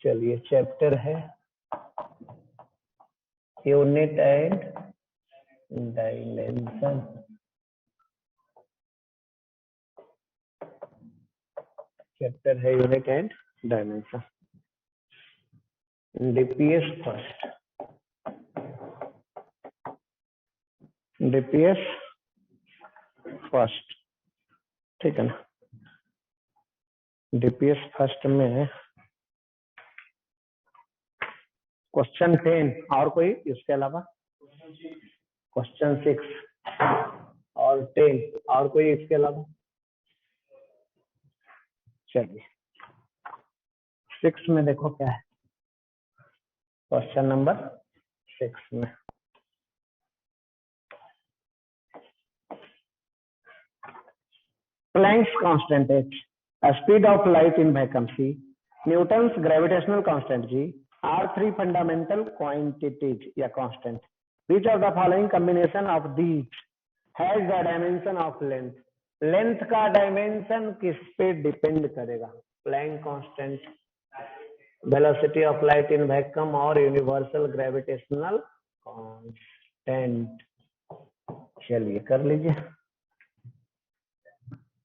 चलिए चैप्टर है unit and dimension. Chapter है unit and dimension. DPS first, DPS first, ठीक है ना। डीपीएस फर्स्ट में क्वेश्चन 10 और कोई इसके अलावा, क्वेश्चन 6 और 10 और कोई इसके अलावा। चलिए 6 में देखो क्या है, क्वेश्चन नंबर 6 में Planck's constant h, a speed of light in vacuum c, Newton's gravitational constant g are three fundamental quantities या constant. Which of the following combination of these has the dimension of length? Length का dimension किस पे depend करेगा? Planck constant, velocity of light in vacuum और universal gravitational constant। चलिए कर लीजिए।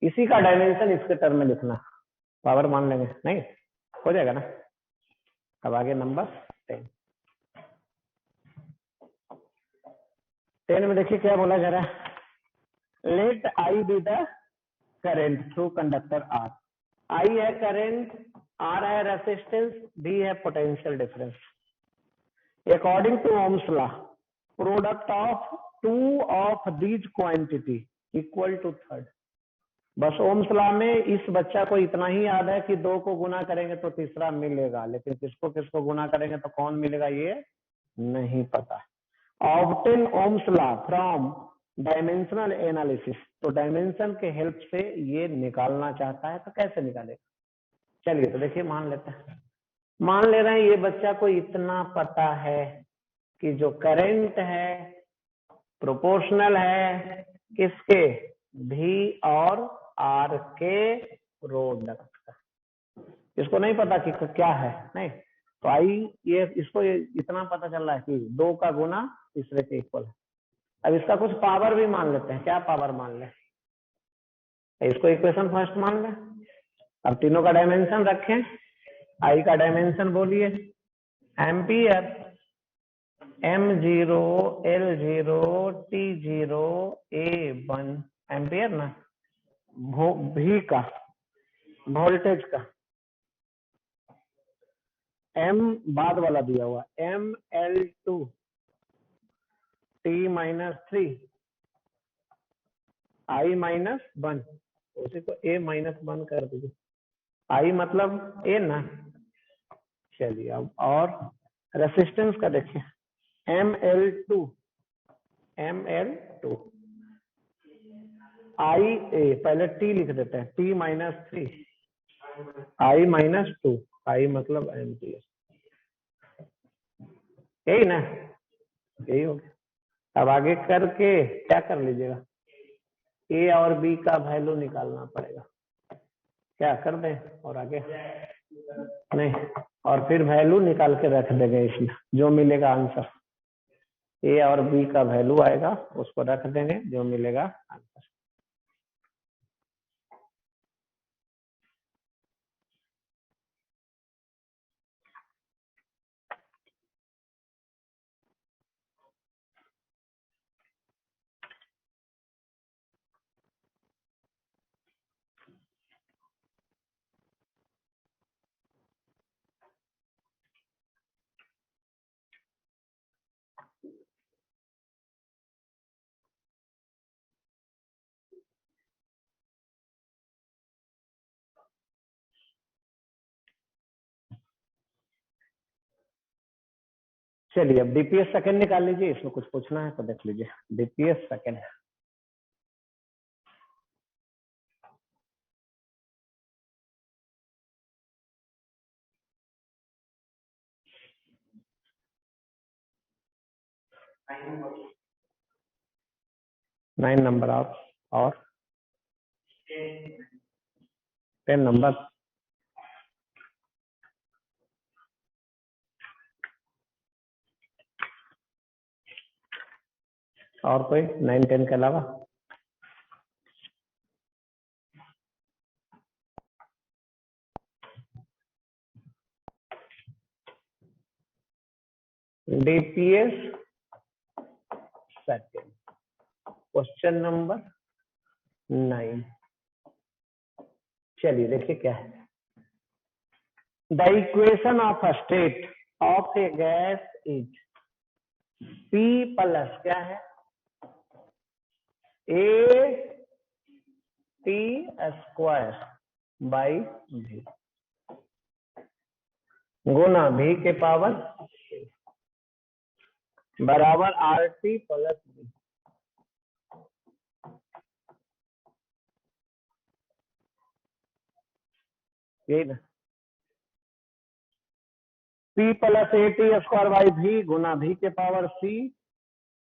इसी का डायमेंशन इसके टर्म में लिखना, पावर मान लेंगे, नहीं हो जाएगा ना। अब आगे नंबर 10 में देखिए क्या बोला जा रहा है। Let I be the current through conductor R. I है करंट, आर है रेसिस्टेंस, डी है potential difference. According to Ohm's law, product of two of these quantity equal to third. बस ओम्स लॉ में इस बच्चा को इतना ही याद है कि 2 को गुना करेंगे तो तीसरा मिलेगा, लेकिन किसको किसको गुना करेंगे तो कौन मिलेगा ये नहीं पता। Obtain Ohm's law from dimensional analysis, तो डायमेंशन के हेल्प से ये निकालना चाहता है, तो कैसे निकालेगा। चलिए तो देखिए मान लेते हैं, मान ले रहे हैं ये बच्चा को इतना पता है कि जो करंट है प्रोपोर्शनल है किसके, भी और आर के प्रोडक्ट का। इसको नहीं पता कि क्या है, नहीं तो आई ये इसको इतना पता चल रहा है कि 2 का गुना तीसरे के इक्वल है। अब इसका कुछ पावर भी मान लेते हैं, क्या पावर मान ले, इसको इक्वेशन फर्स्ट मान ले। अब तीनों का डायमेंशन रखें, आई का डायमेंशन बोलिए ampere, m0 l0 t0 a1 ampere ना, भी का वोल्टेज का, m बाद वाला दिया हुआ ml2 t-3 i-1, उसी को a-1 कर दीजिए, i मतलब a ना। चलिए अब और रेसिस्टेंस का देखिए ml2 i a, पहले t लिख देते हैं, t-3 i-2, i मतलब एम्पियर, यही ना, यही हो गया। अब आगे करके क्या कर लीजिएगा, ए और बी का वैल्यू निकालना पड़ेगा, क्या कर दें और आगे नहीं, और फिर वैल्यू निकाल के रख देंगे, इसमें जो मिलेगा आंसर ए और बी का वैल्यू आएगा उसको रख देंगे, जो मिलेगा आंसर। चलिए अब डीपीएस सेकंड निकाल लीजिए, इसमें कुछ पूछना है तो देख लीजिए। डीपीएस सेकंड, नाइन नंबर और 10 नंबर। और कोई 9 10 के अलावा? DPS second. Question number 9। चलिए देखिए क्या है। The equation of a state of A gas is P plus क्या है, ए टी स्क्वायर बाई भी गुना भी के पावर बराबर आर टी प्लस बी। यही ना, P plus a t square by भी गुना भी के पावर C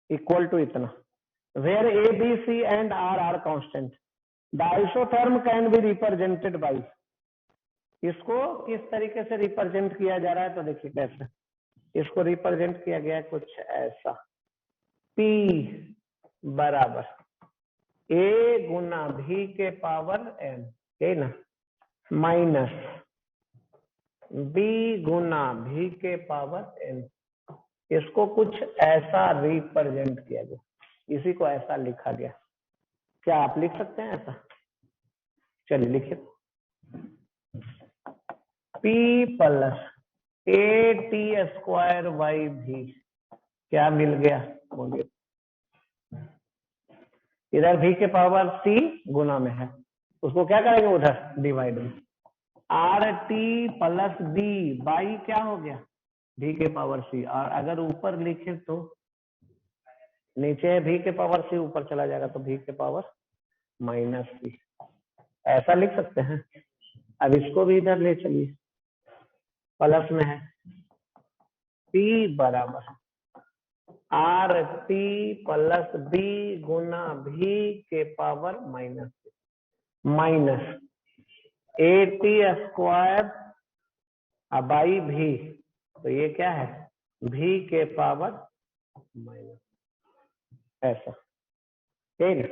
इक्वल टू इतना, where a b c and R are constant. The isotherm can be represented by. इसको किस तरीके से रिप्रेजेंट किया जा रहा है, तो देखिए कैसे इसको रिप्रेजेंट किया गया है, कुछ ऐसा। P बराबर ए गुना भी के पावर n, यही ना, माइनस बी गुना भी के पावर n। इसको कुछ ऐसा रिप्रेजेंट किया गया, इसी को ऐसा लिखा गया। क्या आप लिख सकते हैं ऐसा? चलिए लिखिए। P plus a t square by भी क्या मिल गया, बोलिए। इधर भी के पावर C गुना में है, उसको क्या करेंगे उधर डिवाइड में। R T plus b by क्या हो गया, भी के पावर C। और अगर ऊपर लिखे तो नीचे है भी के पावर C, ऊपर चला जाएगा तो भी के पावर माइनस C। ऐसा लिख सकते हैं। अब इसको भी इधर ले चलिए, प्लस में है। P बराबर आर टी प्लस बी गुना भी के power minus minus A t square by भी, तो ये क्या है, भी के पावर माइनस, ऐसा ठीक है।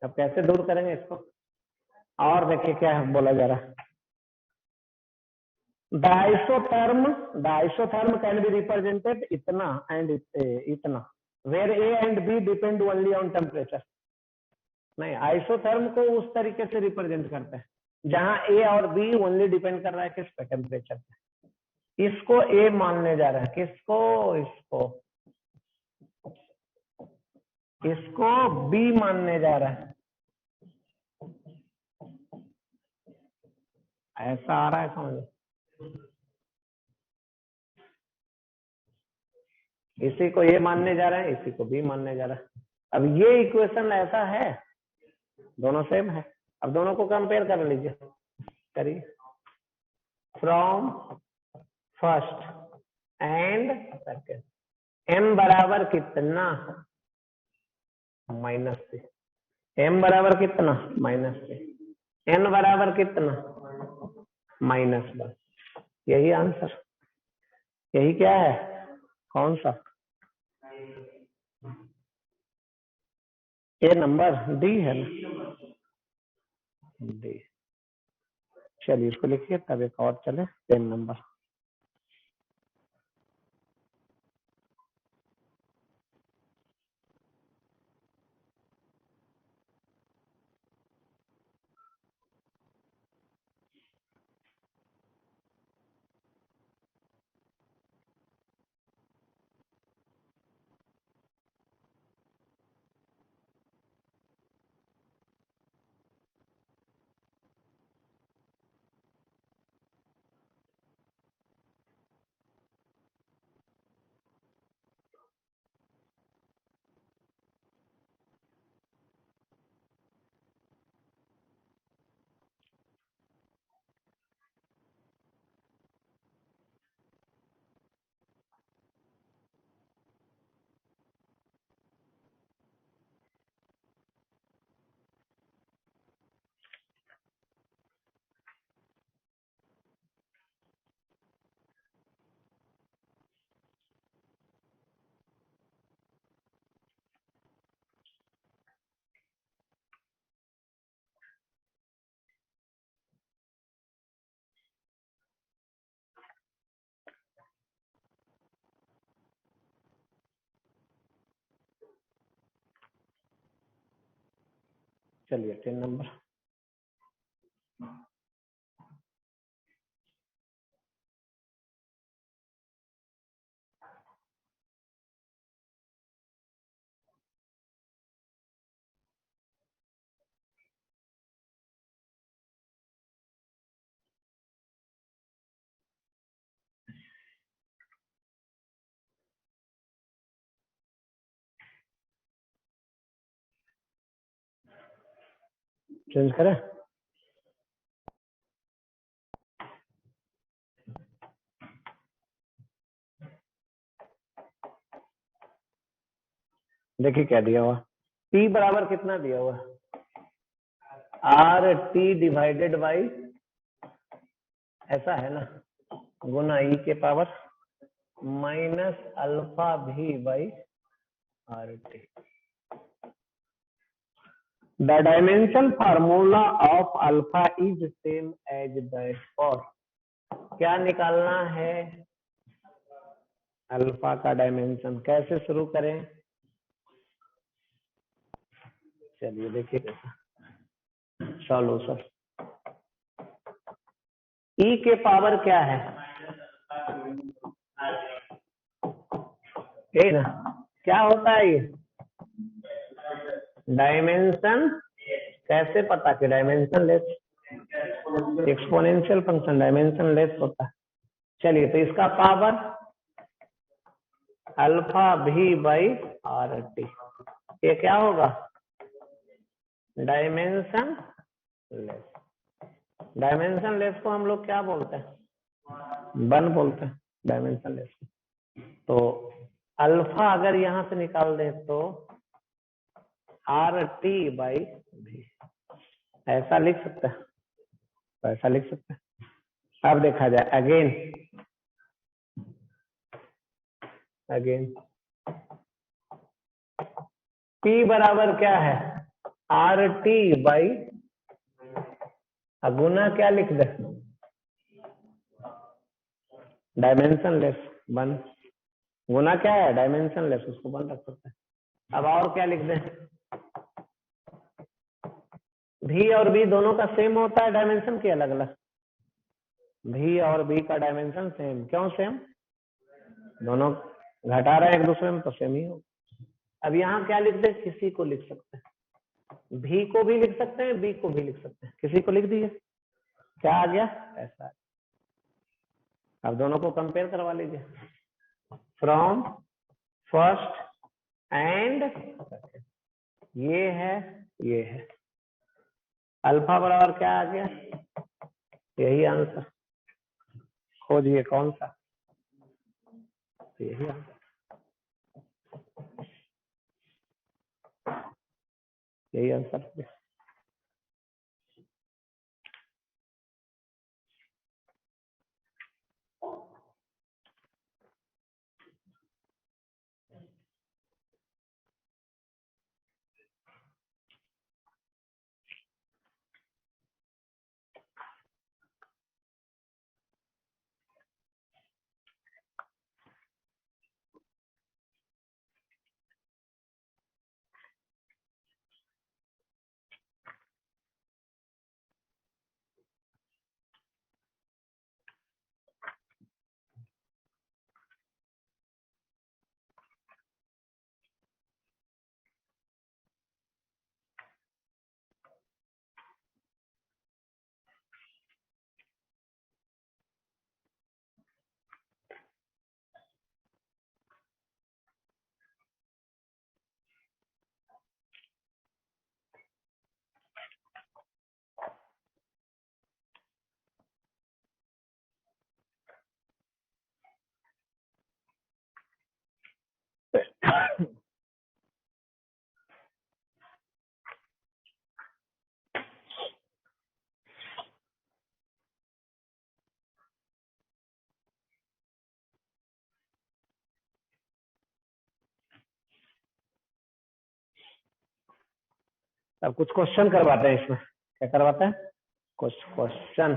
अब कैसे दूर करेंगे इसको, और देखिए क्या बोला जा रहा है। The isotherm can be represented इतना एंड इतना, where a and b depend only on temperature. नहीं, आइसोथर्म को उस तरीके से रिप्रेजेंट करते हैं जहां ए और बी ओनली डिपेंड कर रहा है किस पे, टेम्परेचर पे। इसको ए मानने जा रहा है, किसको, इसको बी मानने जा रहा है। ऐसा आ रहा है समझ, इसी को ए मानने जा रहे हैं, इसी को बी मानने जा रहा है। अब ये इक्वेशन ऐसा है, दोनों सेम है। अब दोनों को कंपेयर कर लीजिए, करिए। From first and second, m बराबर कितना, माइनस से। m बराबर कितना, माइनस से। n बराबर कितना, -1। यही आंसर, यही क्या है, कौन सा, ये नंबर डी है ना, डी। चलिए इसको लिखिए, तब एक और चले 10 नंबर। चलिए 10 नंबर। चेंज करें? देखिए क्या दिया हुआ, P बराबर कितना दिया हुआ, आर टी डिवाइडेड बाई, ऐसा है ना, गुना ई के पावर माइनस अल्फा भी by R T. The dimension formula of alpha is same as that for, क्या निकालना है, अल्फा का डायमेंशन। कैसे शुरू करें, चलिए देखिए कैसा सॉल्यूशन। ई के पावर क्या है, ठीक ना, क्या होता है ये डायमेंशन, कैसे पता कि dimension less, exponential function dimension less होता है। चलिए तो इसका पावर अल्फा भी बाई आर टी, ये क्या होगा, डायमेंशन लेस। डायमेंशन लेस को हम लोग क्या बोलते हैं, 1 बोलते हैं डायमेंशन लेस को। तो अल्फा अगर यहां से निकाल दें तो आर टी बाई भी, ऐसा लिख सकते हैं, तो ऐसा लिख सकते हैं। अब देखा जाए अगेन P बराबर क्या है, आर टी बाई, गुना क्या लिख दे, डायमेंशन लेस 1, गुना क्या है डायमेंशन लेस, उसको 1 रख सकते हैं। अब और क्या लिख दें, भी और बी दोनों का सेम होता है डायमेंशन के अलग अलग, भी और बी का डायमेंशन सेम, क्यों सेम, दोनों घटा रहे हैं एक दूसरे में तो सेम ही हो। अब यहाँ क्या लिख दे, किसी को लिख सकते हैं, भी को भी लिख सकते हैं, बी को भी लिख सकते हैं, किसी को लिख दिए, क्या आ गया, ऐसा। अब दोनों को कंपेयर करवा लीजिए, फ्रॉम फर्स्ट एंड, ये है अल्फा बराबर क्या आ गया, यही आंसर, खोजिए कौन सा, यही आंसर, यही आंसर। अब कुछ क्वेश्चन करवाते हैं इसमें, क्या करवाते हैं, कुछ क्वेश्चन।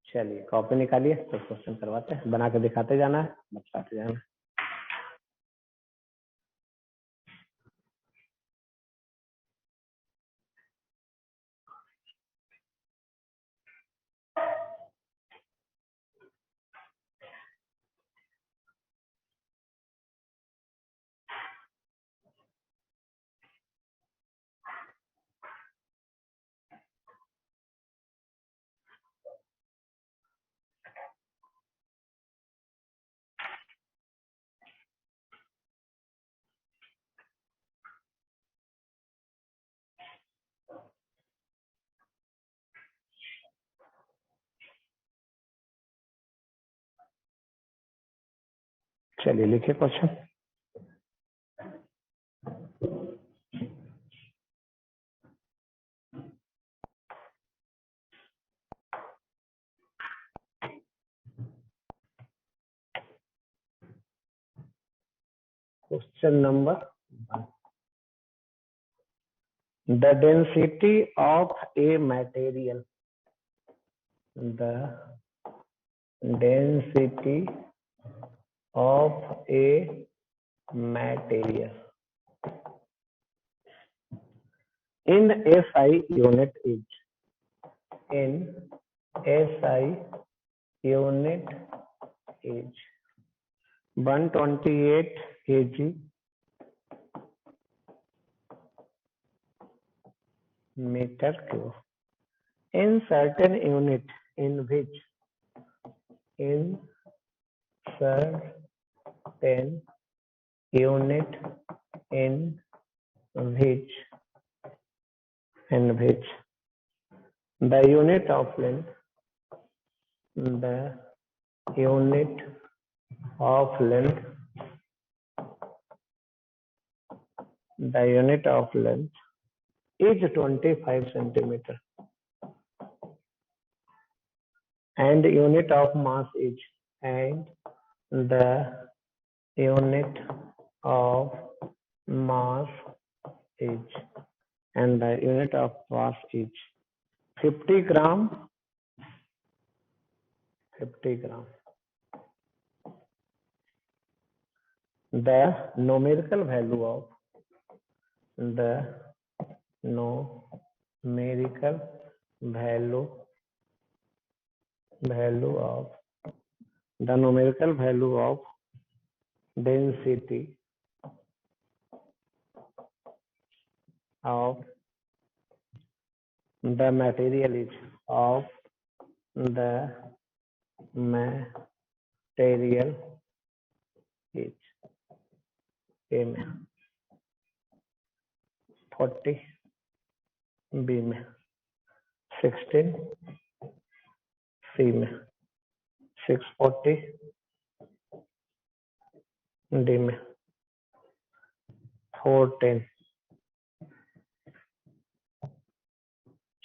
चलिए कॉपी निकालिए, कुछ क्वेश्चन करवाते हैं, बना के दिखाते जाना है, बताते जाना है। चलिए लिखिए question. Question number 1, the density of a material, the density of a material in SI unit is, in SI unit is 128 kg meter cube. In certain unit in which, in certain unit in which the unit of length, the unit of length, the unit of length is 25 centimeter and unit of mass is, and the unit of mass is, and the unit of mass is 50 gram, 50 gram. The numerical value of, the numerical value of, the numerical value of density of the material is, of the material is, A में 40, B में 16, C में 640, D में 410।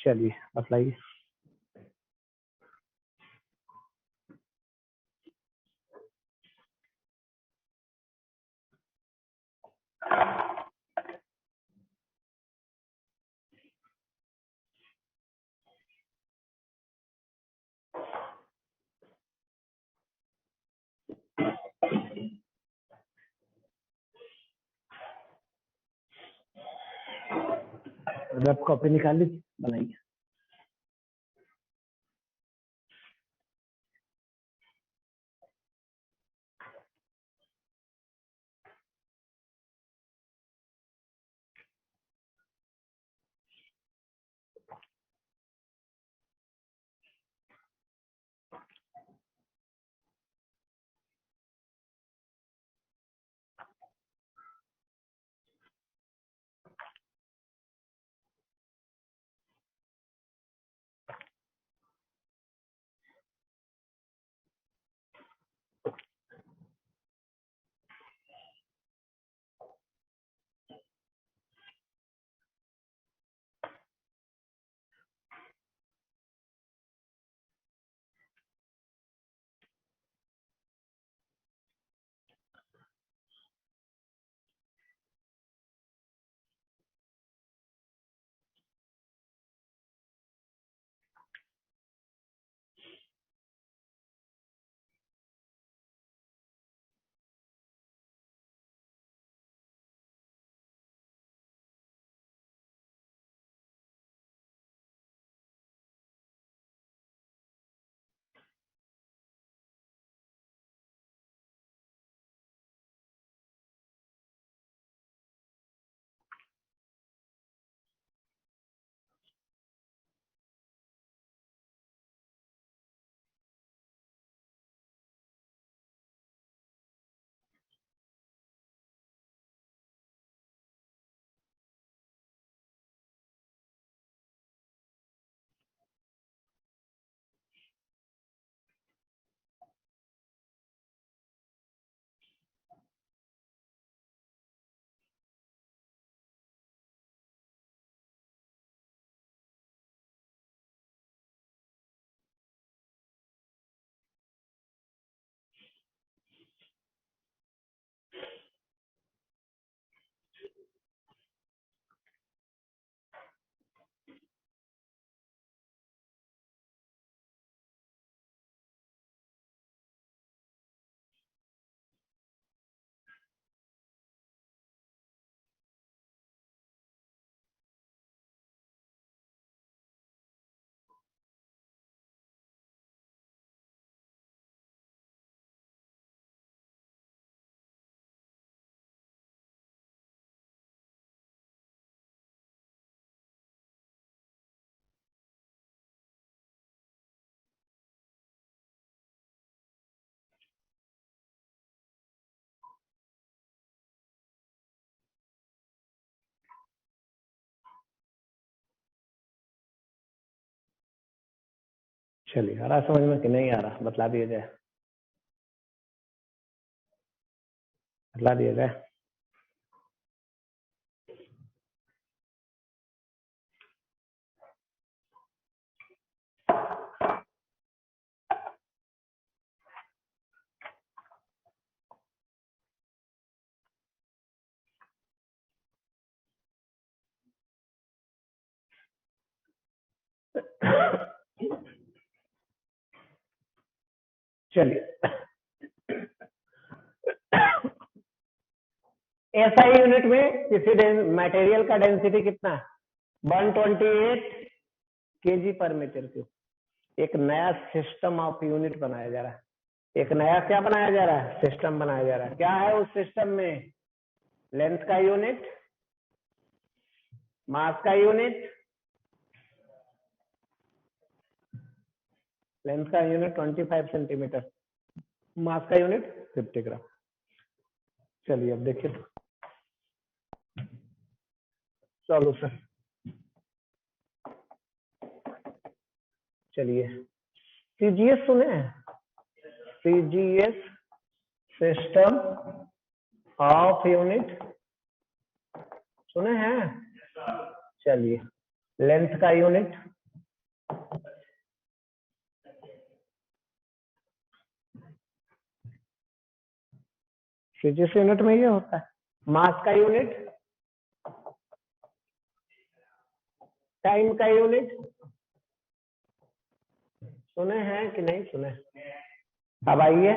चलिए बताइए। Rough copy निकाल लीजिए, बनाइए। चलिए, आ रहा समझ में कि नहीं आ रहा, बतला दिया जाए, बतला दिया जाए। चलिए, एसआई यूनिट में किसी मटेरियल का डेंसिटी कितना है? 128 केजी पर मीटर क्यूब। एक नया सिस्टम ऑफ यूनिट बनाया जा रहा है। एक नया क्या बनाया जा रहा है? सिस्टम बनाया जा रहा है। क्या है उस सिस्टम में? लेंथ का यूनिट, मास का यूनिट, लेंथ का यूनिट 25 सेंटीमीटर, मास का यूनिट 50 ग्राम। चलिए अब देखिए सॉल्यूशन। चलिए, सीजीएस सुने हैं? सीजीएस सिस्टम ऑफ यूनिट सुने हैं? चलिए, लेंथ का यूनिट, सीजीएस यूनिट में ये होता है। मास का यूनिट, टाइम का यूनिट सुने हैं कि नहीं सुने? अब आइए,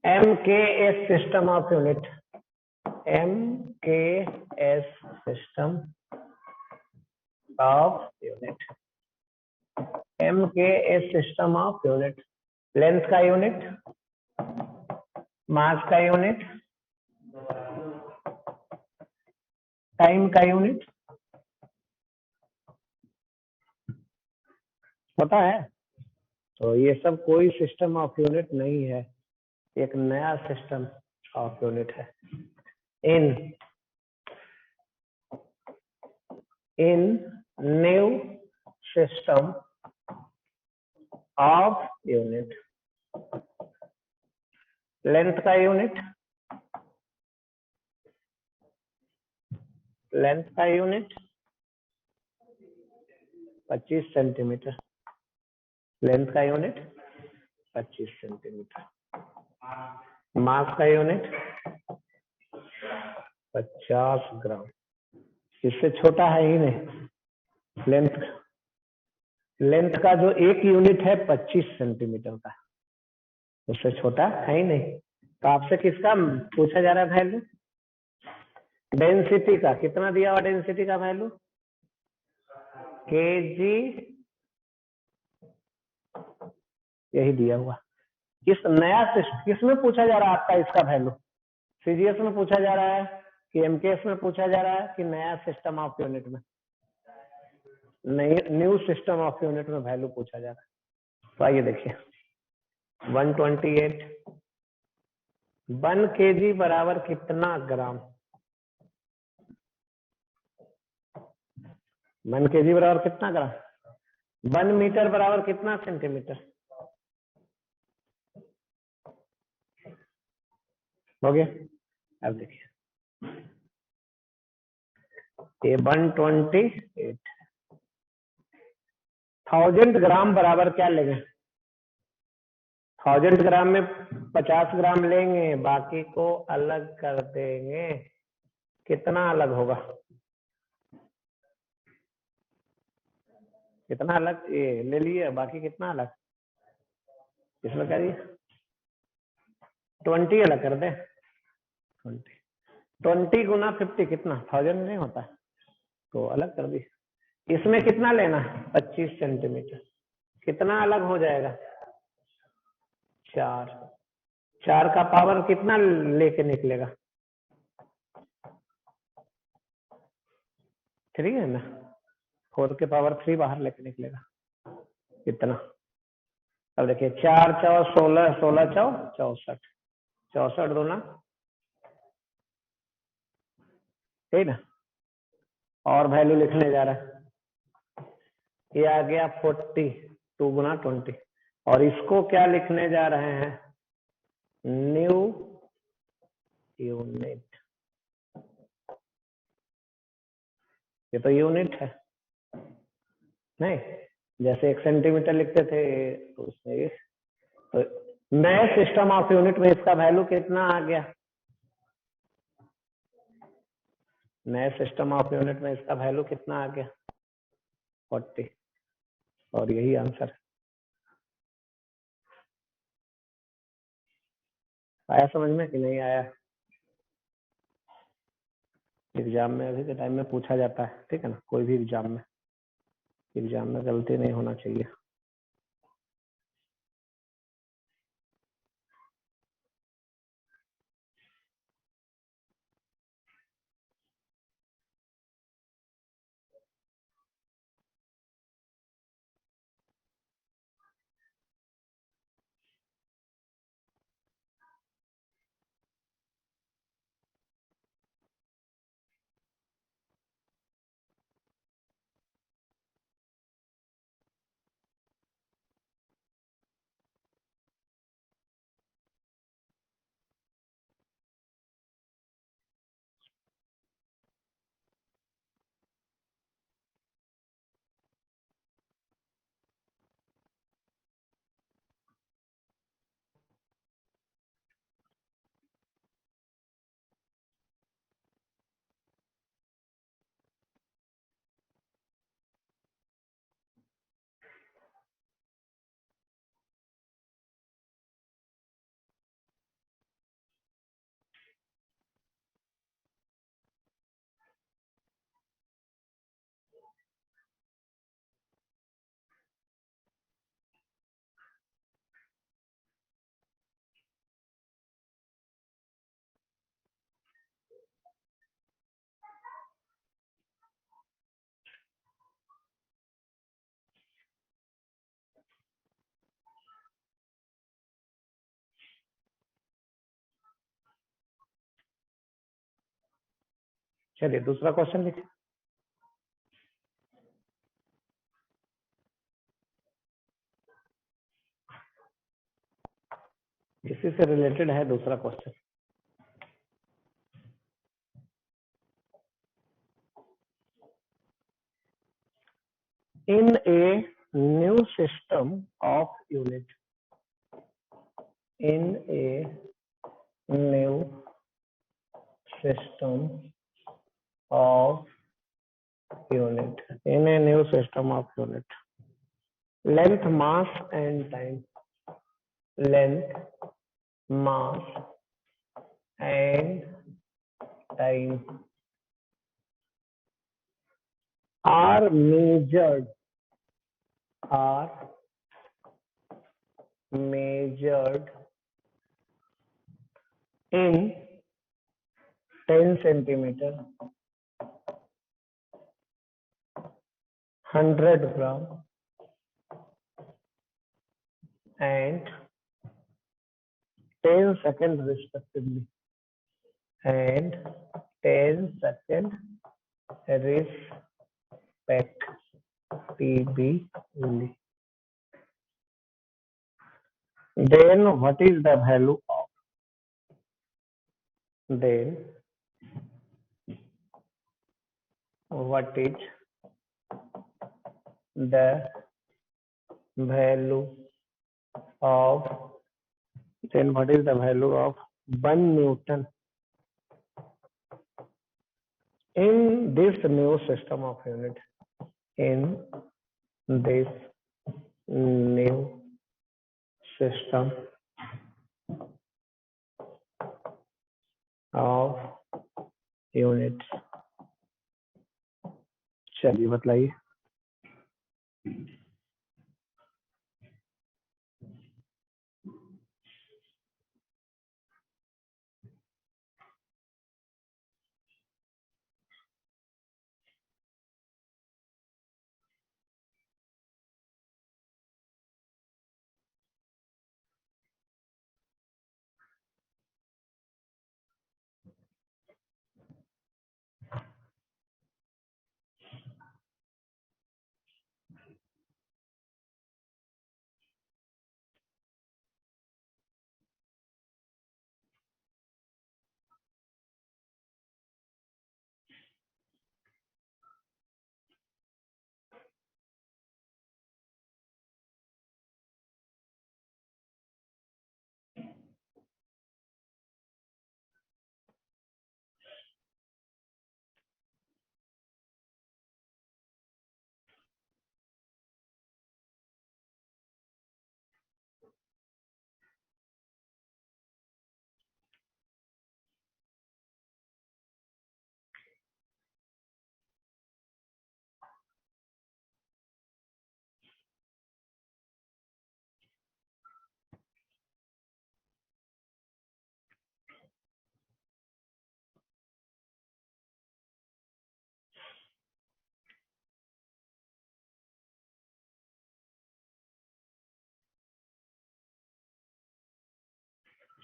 M K S system of unit, M K S system of unit, M K S system of unit. Length का यूनिट, मास का यूनिट, टाइम का यूनिट पता है? तो ये सब कोई सिस्टम ऑफ यूनिट नहीं है, एक नया सिस्टम ऑफ यूनिट है। In new system of unit, length का यूनिट, लेंथ का यूनिट 25 सेंटीमीटर, लेंथ का यूनिट 25 सेंटीमीटर, मास का यूनिट 50 ग्राम। इससे छोटा है ही नहीं। लेंथ का जो एक यूनिट है 25 सेंटीमीटर का, उससे छोटा है ही नहीं। तो आपसे किसका पूछा जा रहा है वैल्यू? डेंसिटी का। कितना दिया हुआ डेंसिटी का वैल्यू? केजी, यही दिया हुआ। किस नया सिस्टम, किसमें पूछा जा रहा है आपका इसका वैल्यू? सीजीएस में पूछा जा रहा है कि एमकेएस में पूछा जा रहा है कि नया सिस्टम ऑफ यूनिट में? न्यू सिस्टम ऑफ यूनिट में वैल्यू पूछा जा रहा है। तो आइए देखिए, 128 1 केजी बराबर कितना ग्राम? 1 केजी बराबर कितना ग्राम? 1 मीटर बराबर कितना सेंटीमीटर? हो गया। अब देखिए, ये 128 1000 ग्राम बराबर क्या लेंगे? 1000 ग्राम में 50 ग्राम लेंगे, बाकी को अलग कर देंगे। कितना अलग होगा? कितना अलग? ये ले लिए, बाकी कितना अलग? इसमें करिए 20 अलग कर दे। 20 गुना 50 कितना? 1000 नहीं होता, तो अलग कर दी। इसमें कितना लेना है? 25 सेंटीमीटर। कितना अलग हो जाएगा? 4। 4 का पावर कितना लेके निकलेगा? 3 है ना, 4 के पावर 3 बाहर लेके निकलेगा। कितना? अब देखिए, 4 चौ 16, 16 चौ 64, 64 दूना, ठीक ना। और वैल्यू लिखने जा रहा है, ये आ गया 40। 2 गुना 20। और इसको क्या लिखने जा रहे हैं? New unit. ये तो यूनिट है नहीं, जैसे 1 सेंटीमीटर लिखते थे तो उसमें तो नए सिस्टम ऑफ यूनिट में इसका वैल्यू कितना आ गया? नए सिस्टम ऑफ यूनिट में इसका वैल्यू कितना आ गया? 40। और यही आंसर है। आया समझ में कि नहीं आया? एग्जाम में अभी के टाइम में पूछा जाता है, ठीक है ना, कोई भी एग्जाम में गलती नहीं होना चाहिए। चलिए दूसरा क्वेश्चन लिखिए। इसी से रिलेटेड है दूसरा question. In a new system of unit, in a new system of unit, in a new system of unit, length, mass and time, length, mass and time are measured in 10 centimeter, 100 gram and 10 seconds respectively, and 10 seconds respectively. Then what is the value of, then what is the value of, then what is the value of 1 Newton in this new system of unit, in this new system of units? चलिए बताइए।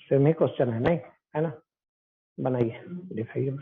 Same ही question है नहीं, है ना? बनाइए, दिखाइए।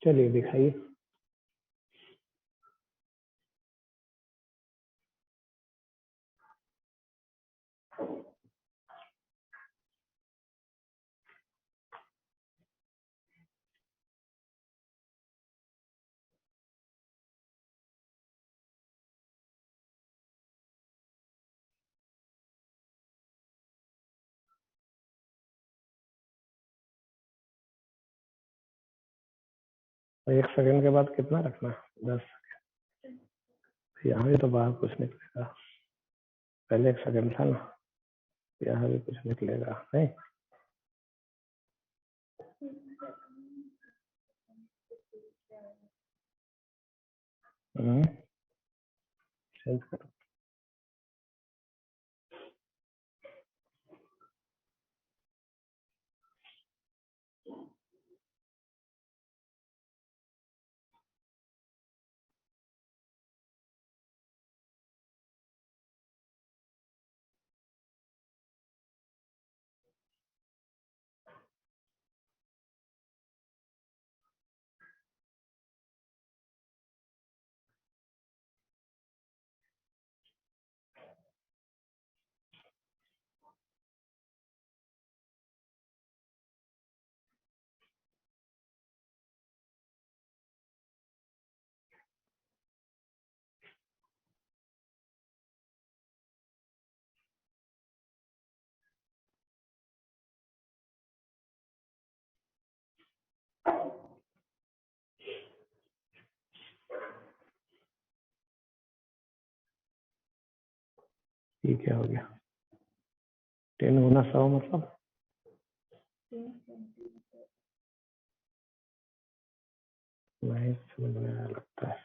चलिए दिखाइए। और 1 सेकंड के बाद कितना रखना है? 10। यहाँ भी तो बाहर कुछ निकलेगा, पहले 1 सेकंड था ना, यहाँ भी कुछ निकलेगा नहीं। चेंज करो। ये क्या हो गया? 10 गुना 100 मतलब नहीं समझ में आया लगता है।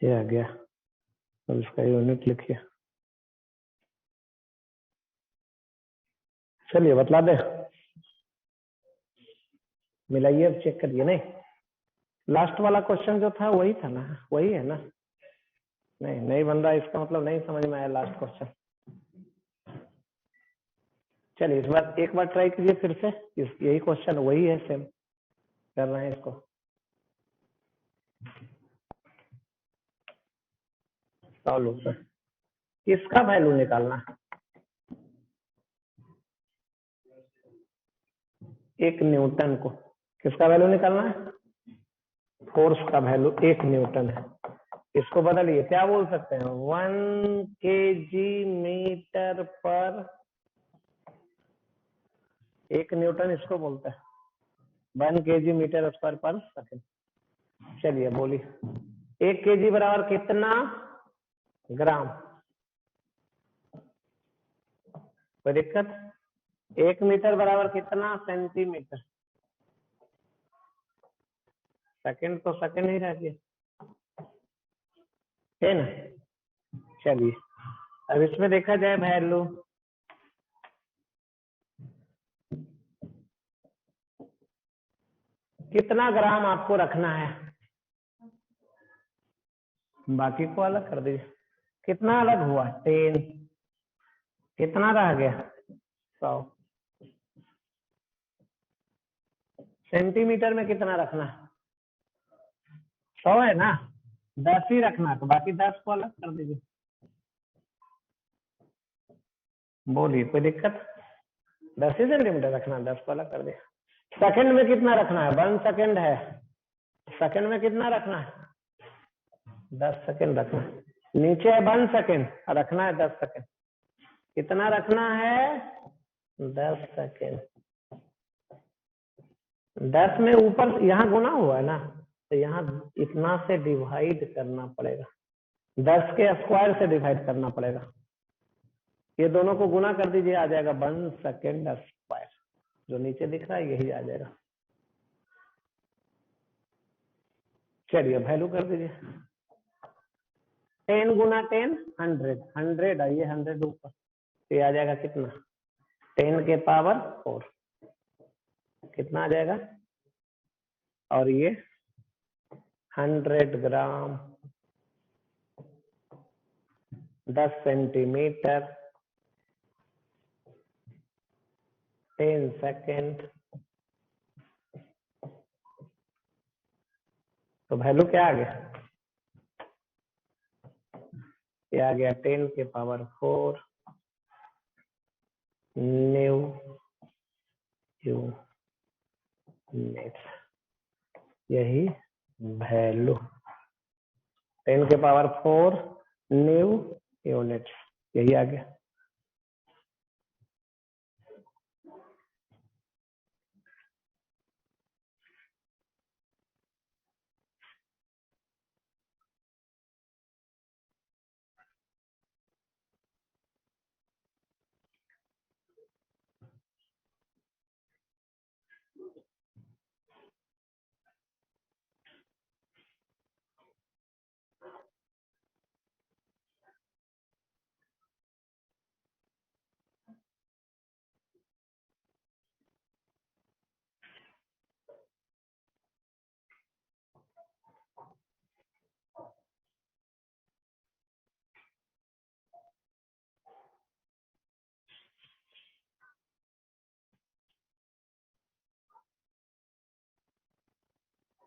ये आ गया, और इसका यूनिट लिखिए। चलिए बतला दे, मिलाइए, अब चेक करिए। नहीं, लास्ट वाला क्वेश्चन जो था वही था ना, वही है ना? नहीं, नहीं बन रहा, इसका मतलब नहीं समझ में आया लास्ट क्वेश्चन। चलिए इस बार एक बार ट्राई कीजिए फिर से, यही क्वेश्चन वही है, सेम कर रहे हैं इसको। सॉल्व होता है, किसका वैल्यू निकालना है? एक न्यूटन को, किसका वैल्यू निकालना है? फोर्स का वैल्यू 1 न्यूटन है। इसको बदलिए, क्या बोल सकते हैं? 1 kg मीटर पर 1 न्यूटन, इसको बोलते हैं 1 kg मीटर स्क्वायर पर सेकंड। चलिए बोलिए, 1 kg बराबर कितना ग्राम? कोई दिक्कत? 1 मीटर बराबर कितना सेंटीमीटर? सेकंड तो सेकंड ही रह गया, है ना? चलिए अब इसमें देखा जाए वैल्यू, कितना ग्राम आपको रखना है, बाकी को अलग कर दीजिए। कितना अलग हुआ? 10। कितना रह गया? 100। सेंटीमीटर में कितना रखना है? 100 है ना, 10 ही रखना है, तो बाकी 10 को अलग कर दीजिए। बोलिए, कोई दिक्कत? 10 ही सेंटीमीटर रखना है, 10 को अलग कर दिया। सेकंड में कितना रखना है? 1 सेकंड है, सेकंड में कितना रखना है? 10 सेकंड रखना है। नीचे है 1 सेकंड, रखना है 10 सेकंड। कितना रखना है? 10 सेकंड। 10 में ऊपर यहाँ गुना हुआ है ना, तो यहाँ इतना से डिवाइड करना पड़ेगा, 10 के स्क्वायर से डिवाइड करना पड़ेगा। ये दोनों को गुना कर दीजिए, आ जाएगा 1 सेकंड स्क्वायर, जो नीचे दिख रहा है यही आ जाएगा। चलिए वैल्यू कर दीजिए, 10 गुना 10 100, 100 आइए 100 ऊपर, तो ये आ जाएगा कितना? 10 के पावर 4, कितना आ जाएगा? और ये 100 ग्राम, 10 सेंटीमीटर, 10 सेकंड। तो वैल्यू क्या आ गया? ये आ गया 10 के पावर 4 न्यू यूनिट। यही वैल्यू 10 के पावर 4 न्यू यूनिट, यही आ गया।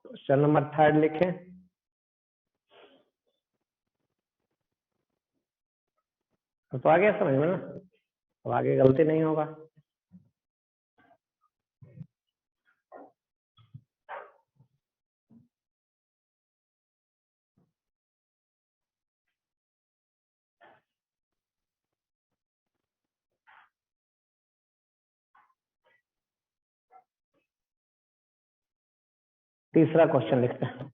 क्वेश्चन नंबर 3 लिखें। तो आ गया समझ में ना, अब आगे गलती नहीं होगा। तीसरा क्वेश्चन लिखते हैं।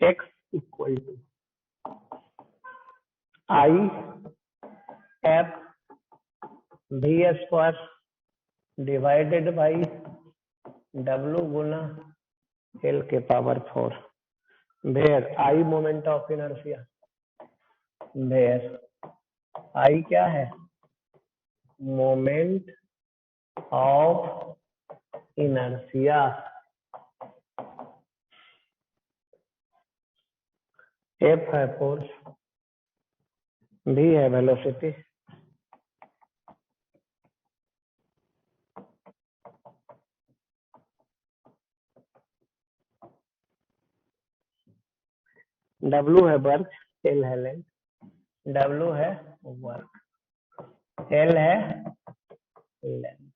x equal to I F V square divided by W गुना एल के power 4 where I moment of inertia where I क्या है मोमेंट ऑफ इनर्शिया एफ है फोर्स भी है वेलोसिटी डब्ल्यू है वर्क एल है लेंथ डब्ल्यू है work L है length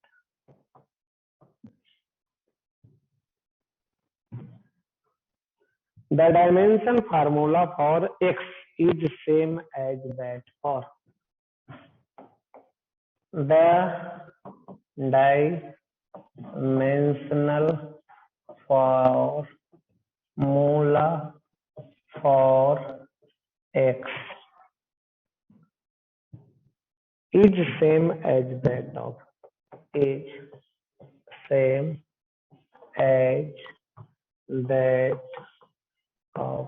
the dimension formula for X is same as that for the dimensional formula for x is same as that of is same as that of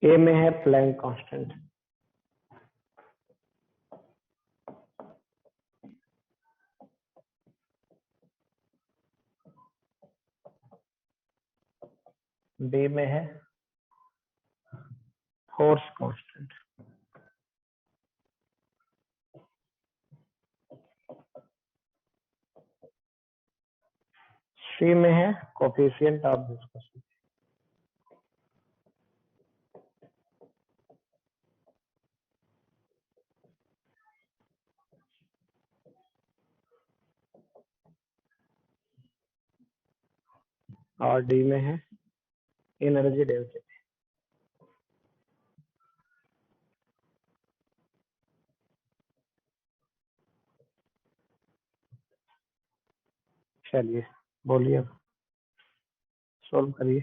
A में है Planck constant B में है force constant सी में है coefficient of viscosity और D में है energy density चलिए बोलिए सोल्व करिए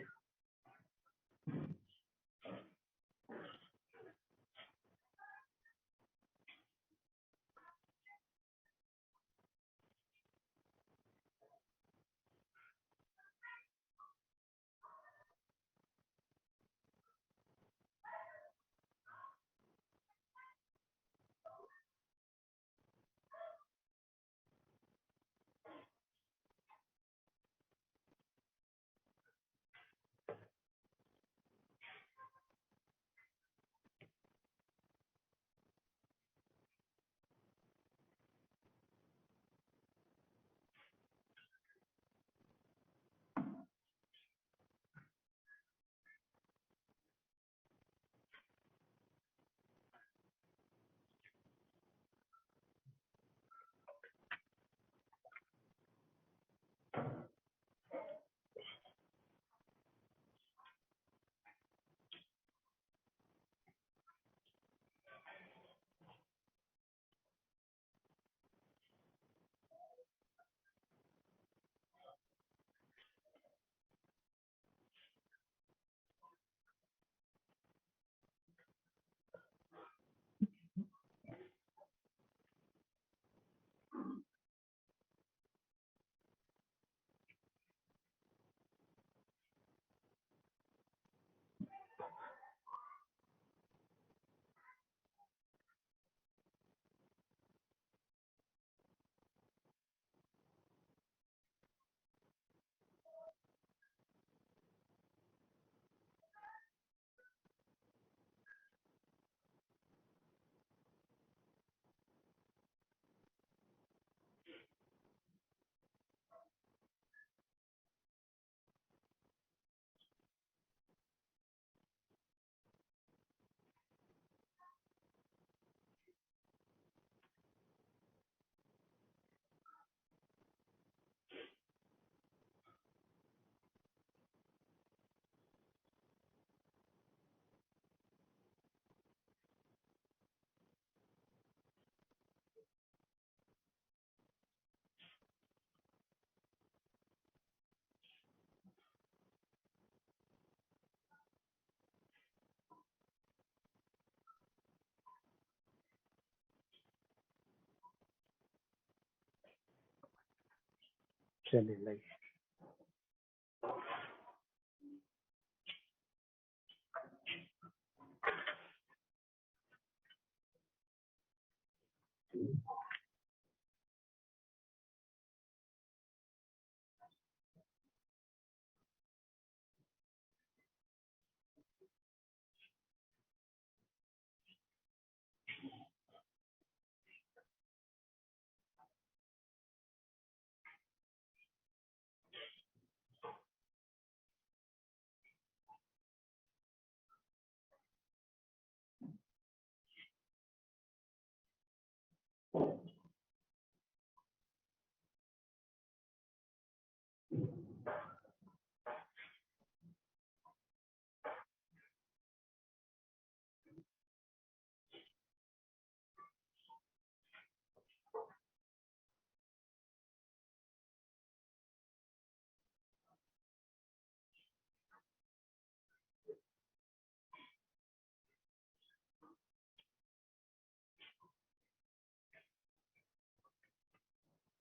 चलिए लाइए।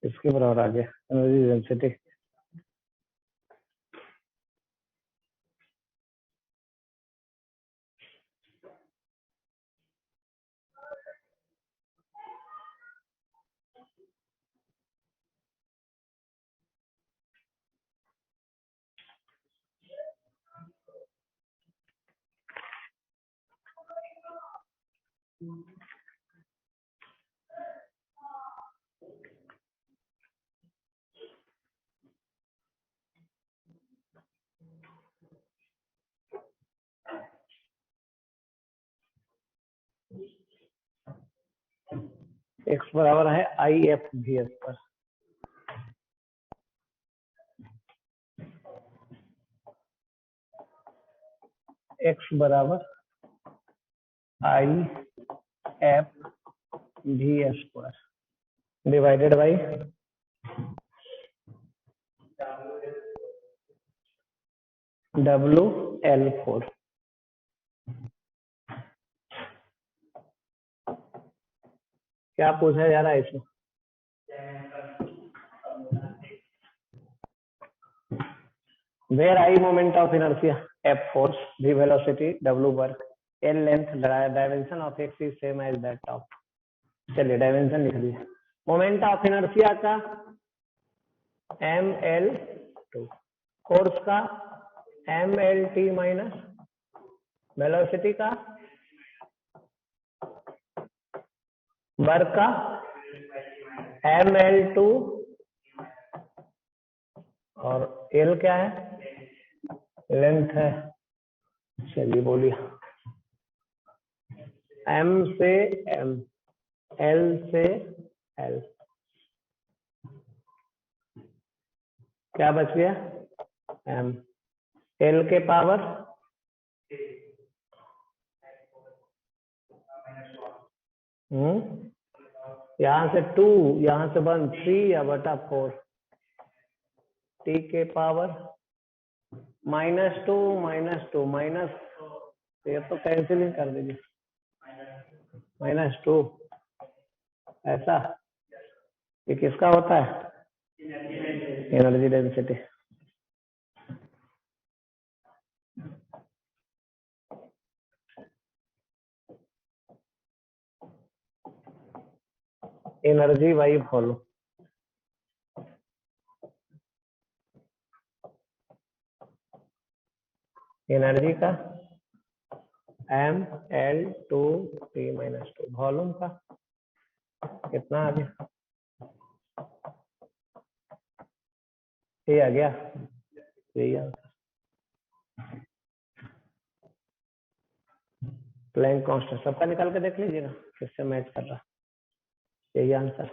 इसके बराबर आ गया एनर्जी डेंसिटी। एक्स बराबर है आई एफ भी एस पर। एक्स बराबर आई एफ भी एस पर डिवाइडेड बाई डब्ल्यू एल 4। क्या पूछा जा रहा है इसमें? Where I moment of inertia, F force, v velocity, w work, l length, dimension of x is same as that of. चलिए डायमेंशन लिख दिए। मोमेंट ऑफ इनर्शिया का ml2, फोर्स का mlt माइनस, वेलोसिटी का, वर्क का ml2 और l क्या है? लेंथ है। चलिए बोलिए। m से m, l से l, क्या बच गया? m, l के पावर यहाँ से 2, यहाँ से 1, 3 या बटा 4, t के पावर -2 -2 माइनस, ये तो कैंसिलिंग कर दीजिए। -2 ऐसा, ये किसका होता है? Energy density. Energy by volume. Energy का ml2t-2, वॉल्यूम का कितना आ गया? ये आ गया, यही आंसर। प्लैंक कांस्टेंट सबका निकाल के देख लीजिएगा किससे मैच कर रहा, यही आंसर।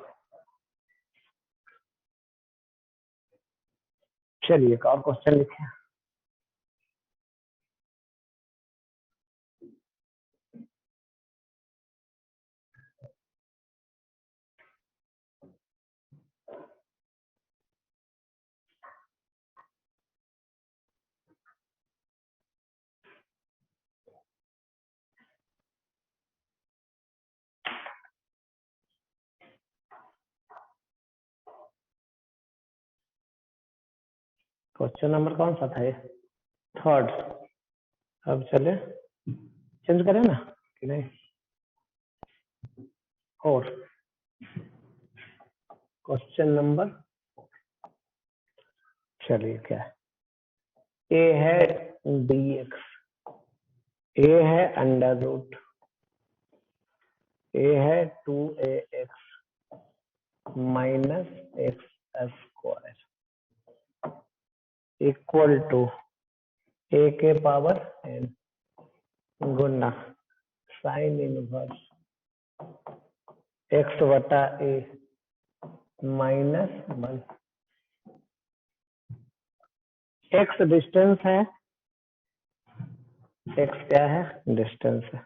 चलिए एक और क्वेश्चन लिखिए। क्वेश्चन नंबर कौन सा था ये? थर्ड। अब चले चेंज करें ना कि नहीं? और क्वेश्चन नंबर, चलिए क्या है? ए है dx, ए है अंडर रूट, ए है 2ax minus X square equal to A के पावर n गुना साइन इनवर्स एक्स बटा ए माइनस 1। एक्स डिस्टेंस है, एक्स क्या है? डिस्टेंस है।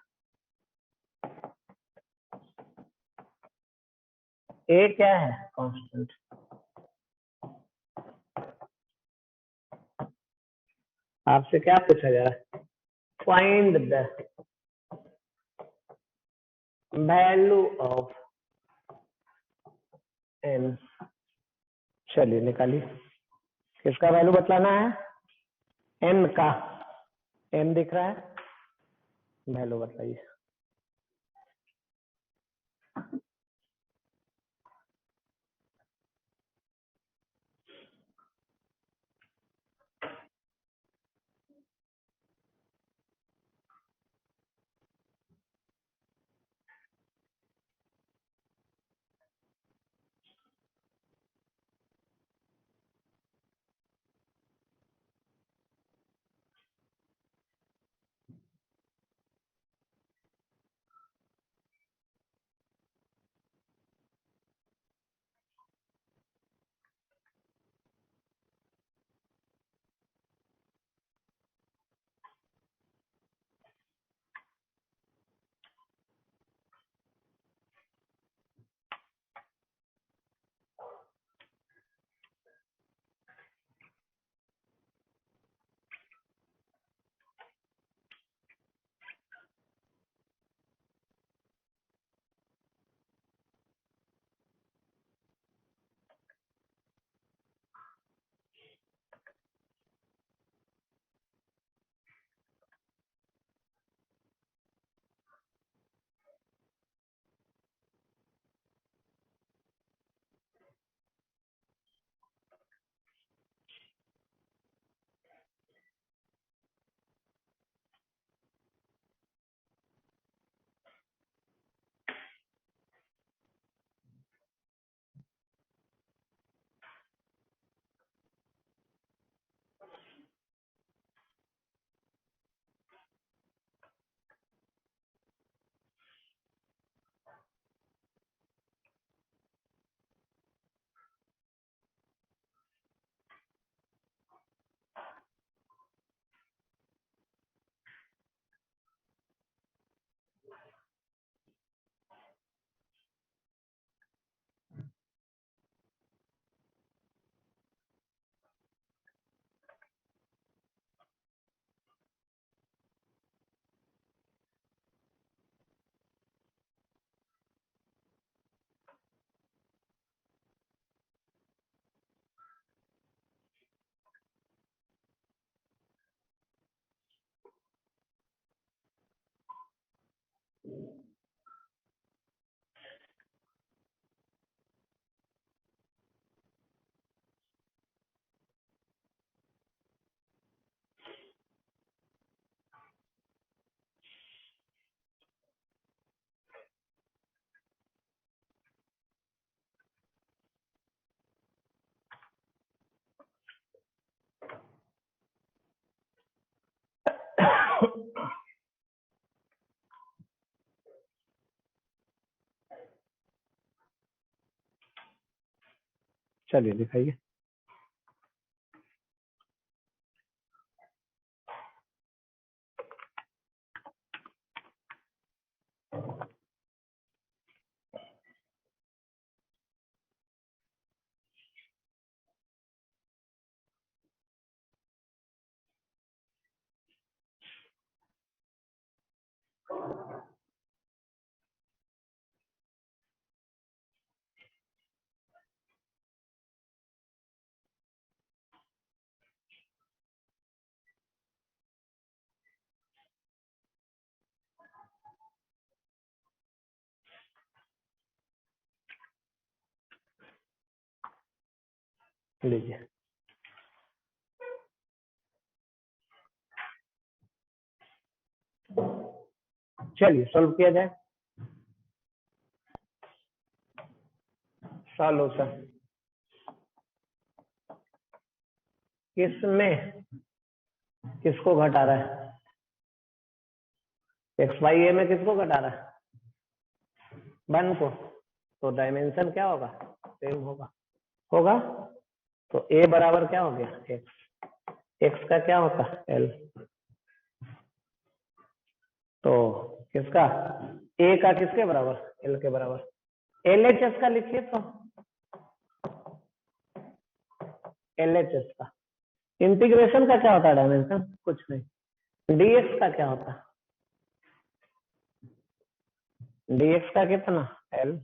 ए क्या है? कांस्टेंट। आपसे क्या पूछा जा रहा है? Find the value of n। चलिए निकालिए। किसका वैल्यू बतलाना है? n का। n दिख रहा है, वैल्यू बताइए। चलिए दिखाइए। लीजिए, चलिए सॉल्व किया जाए। सॉल्यूशन किसमें किसको घटा रहा है? एक्स बाई ए में किसको घटा रहा है? 1 को। तो डायमेंशन क्या होगा? सेम होगा। तो ए बराबर क्या हो गया? एक्स का क्या होता है? एल। तो किसका? ए का किसके बराबर? एल के बराबर। एल एच एस का लिखिए तो। एल एच एस का इंटीग्रेशन का क्या होता है? डायमेंशन कुछ नहीं। डीएक्स का क्या होता है? डीएक्स का कितना? एल।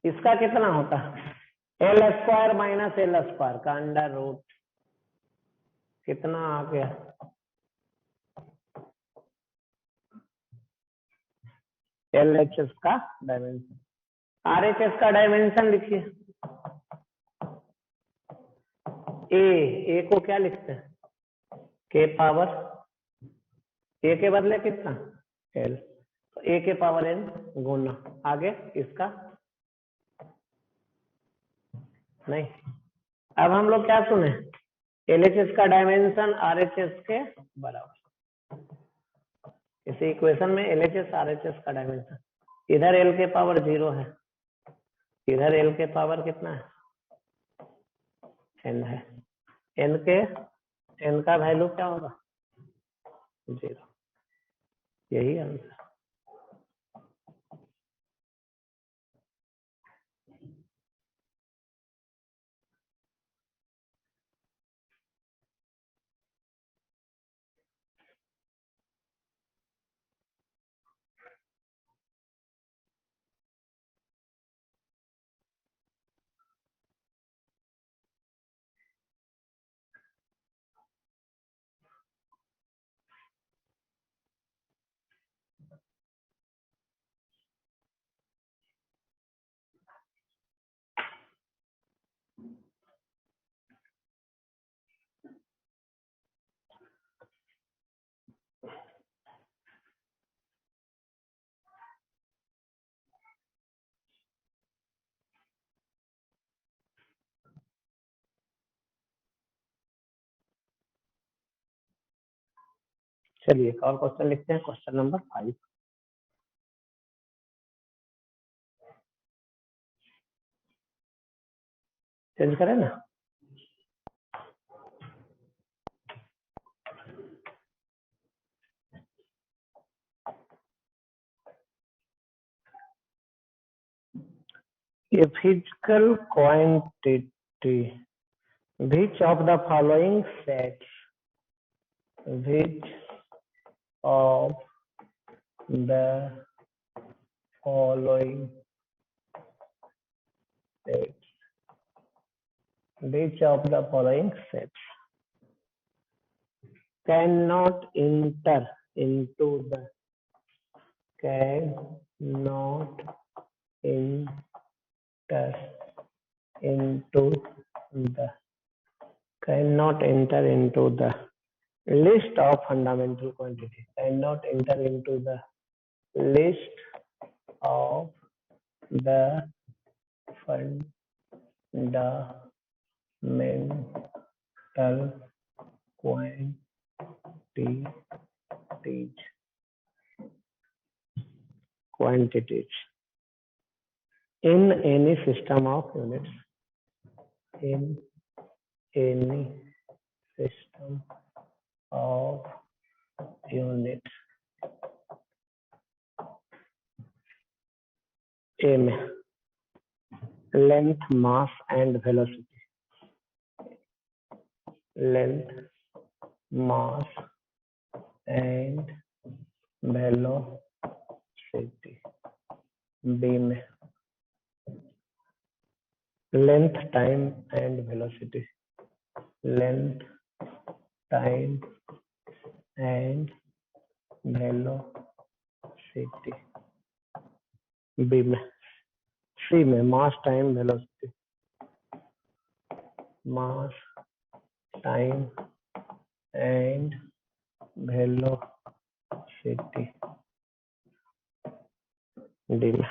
इसका कितना होता है? L square minus L square का अंडर रूट। कितना आ गया? एल एच एस का डायमेंशन। आर एच एस का डायमेंशन लिखिए। ए को क्या लिखते हैं? के पावर ए के बदले कितना? एल। तो ए के पावर एन गुना आगे इसका नहीं। अब हम लोग क्या सुने? एलएचएस का डायमेंशन आरएचएस के बराबर। इसी इक्वेशन में एलएचएस आरएचएस का डायमेंशन। इधर एल के पावर 0 है, इधर एल के पावर कितना है? एन है। एन का वैल्यू क्या होगा? 0। यही आंसर। चलिए एक और क्वेश्चन लिखते हैं, क्वेश्चन नंबर 5। चेंज करें ना? A physical quantity which of the following sets which of the following sets which of the following sets cannot enter into the cannot enter into the list of fundamental quantities, cannot enter into the list of the fundamental quantities in any system of units, in any system of units. A में length, mass and velocity. Length, mass and velocity. B में length, time and velocity. Length, time and velocity. B में C में mass, time, velocity. mass, time and velocity. dim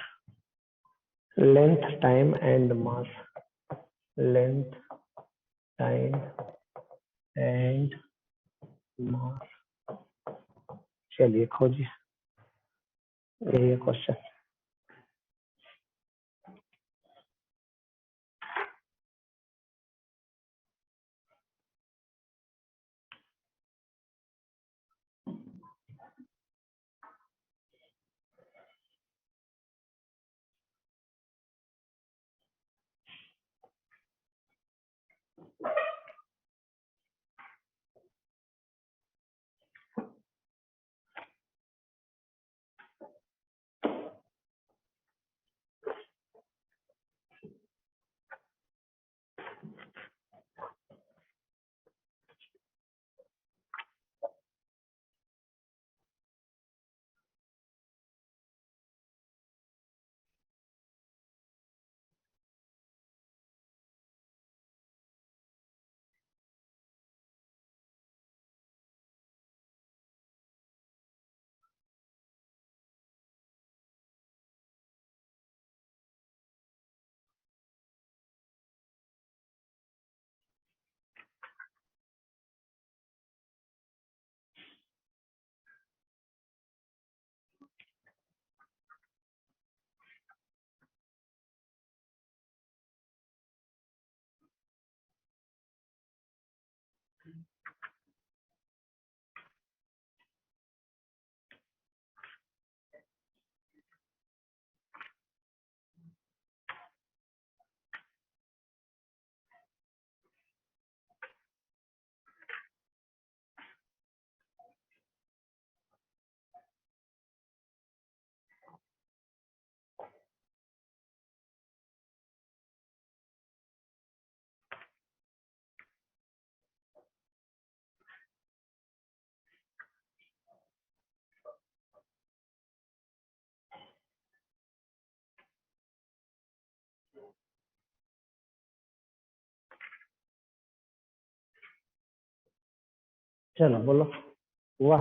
length, time and mass. Length, time and mass. चलिए खोजिए, यही है question. चलो बोलो, हुआ?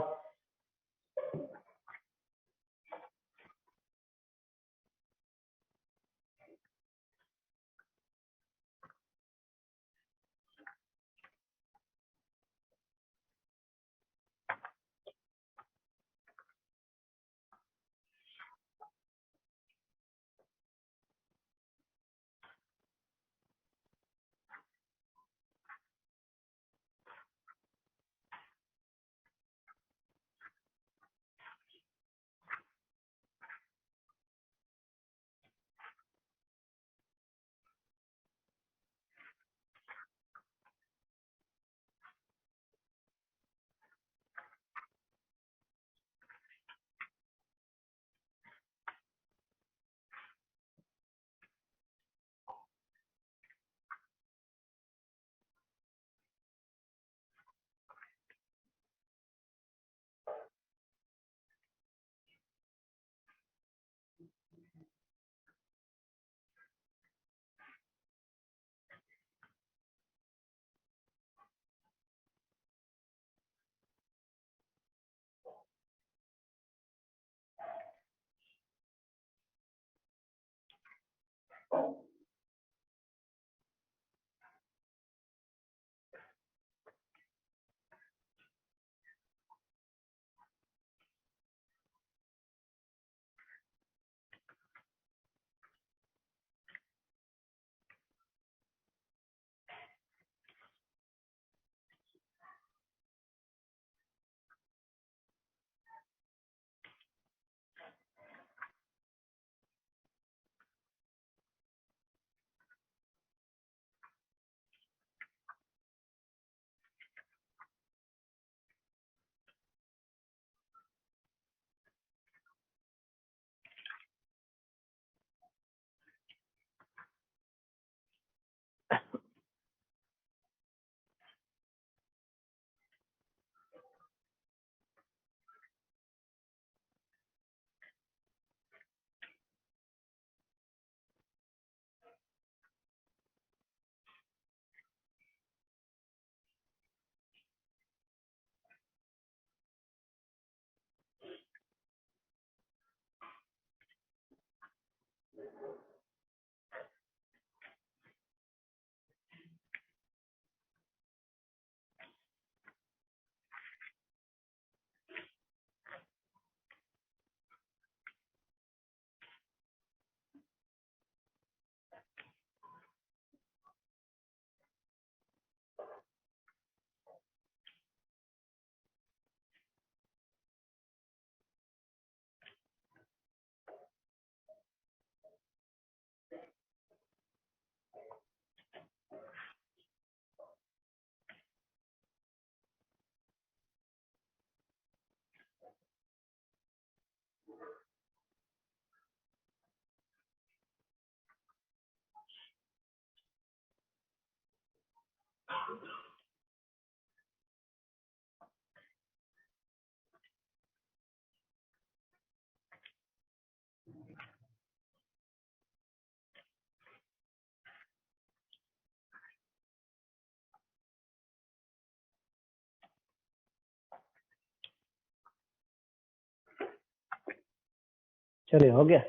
चलिए हो गया।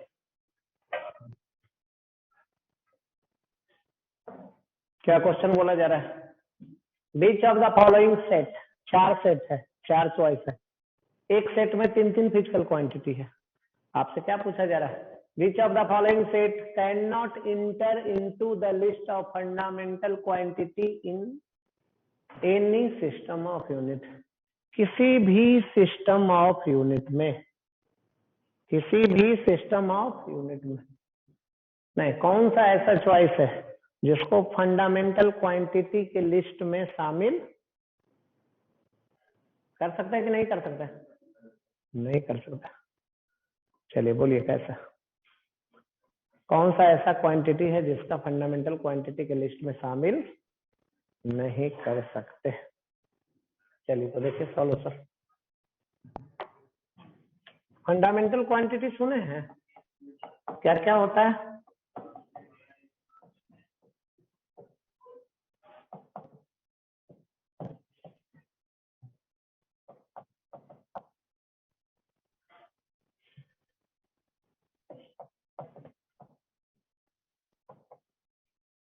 क्या क्वेश्चन बोला जा रहा है? Which of the following set, 4 set है, 4 चॉइस है। एक सेट में 3 फिजिकल क्वांटिटी है। आपसे क्या पूछा जा रहा है? Which of the following set cannot enter into the list of fundamental quantity in any system of unit? किसी भी सिस्टम ऑफ यूनिट में, किसी भी सिस्टम ऑफ यूनिट में नहीं, कौन सा ऐसा चॉइस है जिसको फंडामेंटल क्वांटिटी के लिस्ट में शामिल कर सकता है कि नहीं कर सकता? नहीं कर सकता। चलिए बोलिए कैसा, कौन सा ऐसा क्वांटिटी है जिसका फंडामेंटल क्वांटिटी के लिस्ट में शामिल नहीं कर सकते? चलिए तो देखिए सॉल्यूशन। फंडामेंटल क्वांटिटी सुने हैं? क्या क्या होता है?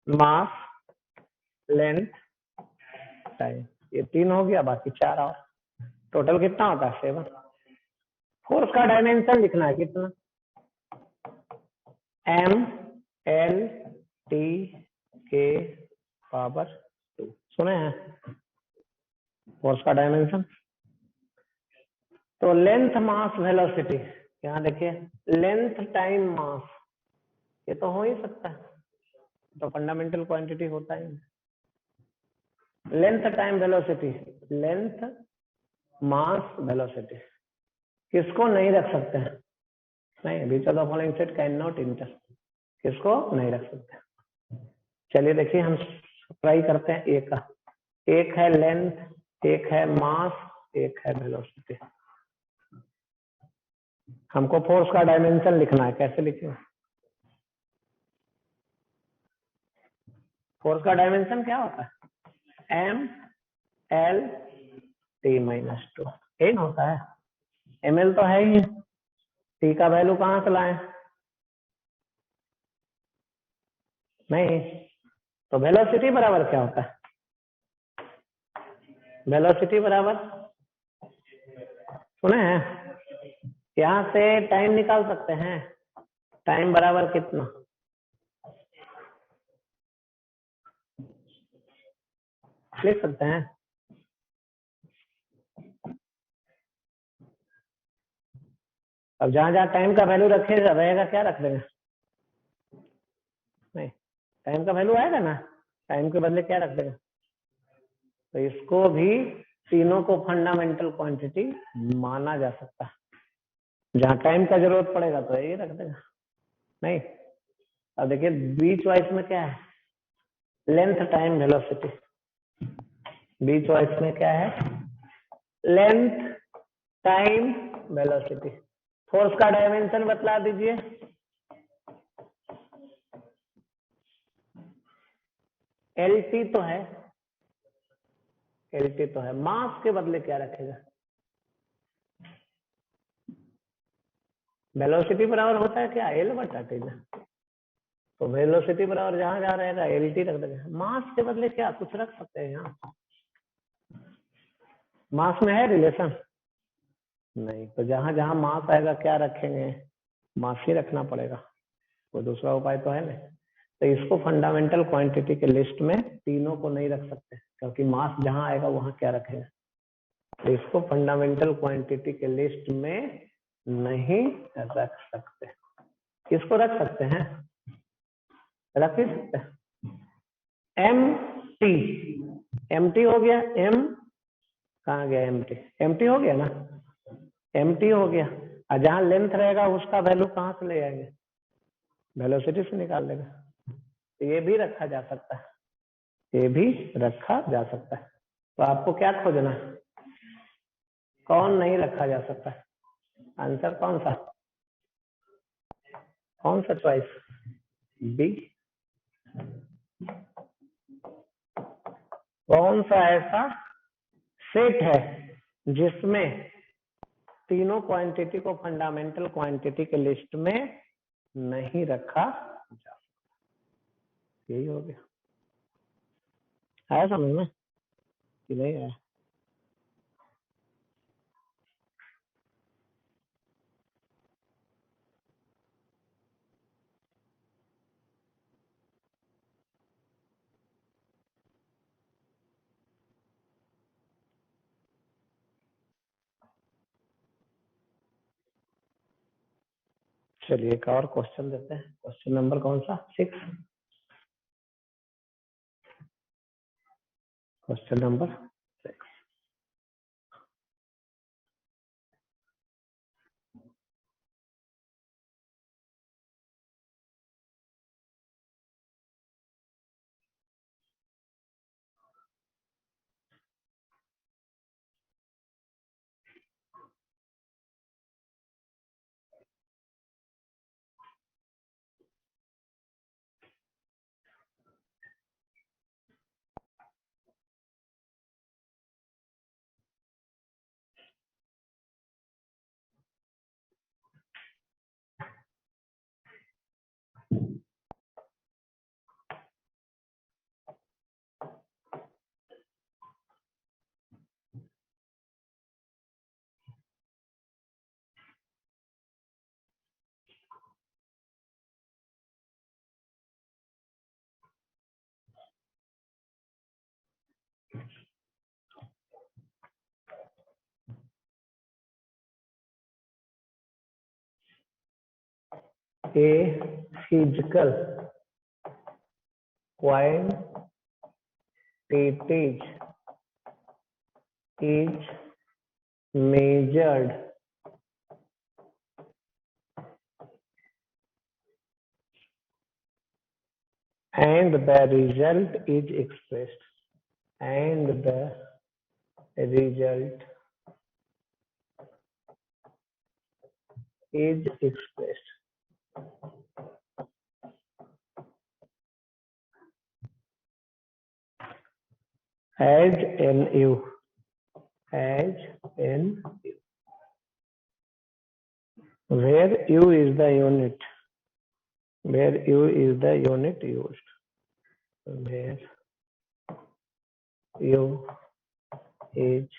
मास, लेंथ, टाइम, ये 3 हो गया, बाकी 4 और। टोटल कितना होता है? 7। फोर्स का डायमेंशन लिखना है कितना? M L T के पावर 2। सुने हैं फोर्स का डायमेंशन? तो लेंथ, मास, वेलोसिटी, यहाँ देखिए लेंथ टाइम मास, ये तो हो ही सकता है, तो फंडामेंटल क्वांटिटी होता ही। Length time velocity, length mass velocity, किसको नहीं रख सकते हैं? नहीं, which of the following set can not enter, किसको नहीं रख सकते? चलिए देखिए हम ट्राई करते हैं एक का। एक है लेंथ, एक है मास, एक है वेलोसिटी। हमको फोर्स का डायमेंशन लिखना है, कैसे लिखें? फोर्स का डायमेंशन क्या होता है? M L T माइनस 2 एन होता है। ml तो है ही, T का वैल्यू कहां से लाए? नहीं, तो वेलोसिटी बराबर क्या होता है? वेलोसिटी बराबर, सुने हैं, यहां से टाइम निकाल सकते हैं। टाइम बराबर कितना? लिख सकते हैं। अब जहां जहां टाइम का वैल्यू रखेगा रहेगा, क्या रख देंगे? नहीं, टाइम का वैल्यू आएगा ना, टाइम के बदले क्या रख देगा? तो इसको भी तीनों को फंडामेंटल क्वांटिटी माना जा सकता है। जहां टाइम का जरूरत पड़ेगा तो ये रख देगा। नहीं, अब देखिए बी चॉइस में क्या है? Length time velocity. B choice में क्या है? Length time velocity. फोर्स का डायमेंशन बतला दीजिए। एलटी तो है, एलटी तो है, मास के बदले क्या रखेगा? वेलोसिटी बराबर होता है क्या? एल बटा टी ना, तो वेलोसिटी बराबर जहां जहां रहेगा एलटी रख देगा। मास के बदले क्या कुछ रख सकते हैं? यहाँ मास में है रिलेशन? नहीं, तो जहां जहां मास आएगा क्या रखेंगे? मास ही रखना पड़ेगा, कोई दूसरा उपाय तो है नहीं। तो इसको फंडामेंटल क्वांटिटी के लिस्ट में तीनों को नहीं रख सकते, क्योंकि मास जहां आएगा वहां क्या रखेगा? तो इसको फंडामेंटल क्वांटिटी के लिस्ट में नहीं रख सकते। किसको रख सकते हैं? रख ही सकते हैं। एम टी, एम टी हो गया। एम कहाँ गया? एम टी, एम टी हो गया ना, एम टी हो गया। और जहां लेंथ रहेगा उसका वैल्यू कहाँ से ले आएंगे? वेलोसिटी से निकाल लेगा। तो ये भी रखा जा सकता है। ये भी रखा जा सकता है। तो आपको क्या खोजना है, कौन नहीं रखा जा सकता? आंसर कौन सा, कौन सा चॉइस? बी। कौन सा ऐसा सेट है जिसमें तीनों क्वांटिटी को फंडामेंटल क्वांटिटी के लिस्ट में नहीं रखा जा सकता? यही हो गया। आया समझ में कि नहीं आया? चलिए एक और क्वेश्चन देते हैं। क्वेश्चन नंबर कौन सा, 6? Question number 6। A physical quantities is measured and the result is expressed, and the result is expressed as NU, as NU, where U is the unit, where U is the unit used, where U is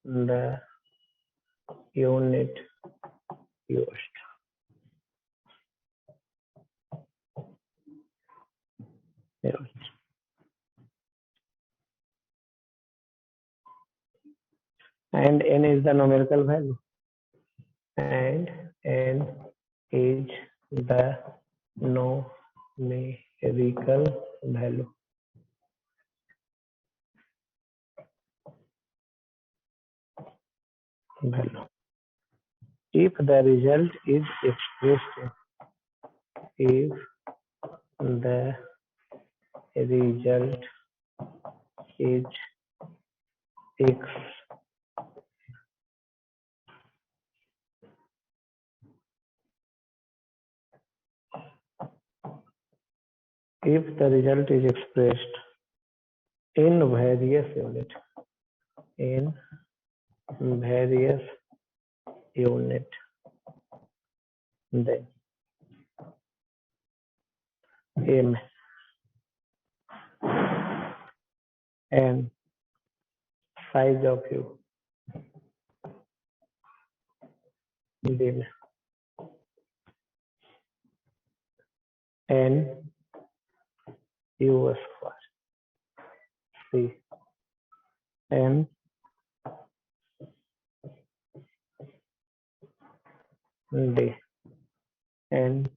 the unit used. And N is the numerical value, and N is the numerical value. If the result is expressed, if the result is if the result is expressed in various unit, in various unit, then M and size of U, then N U square, C N D N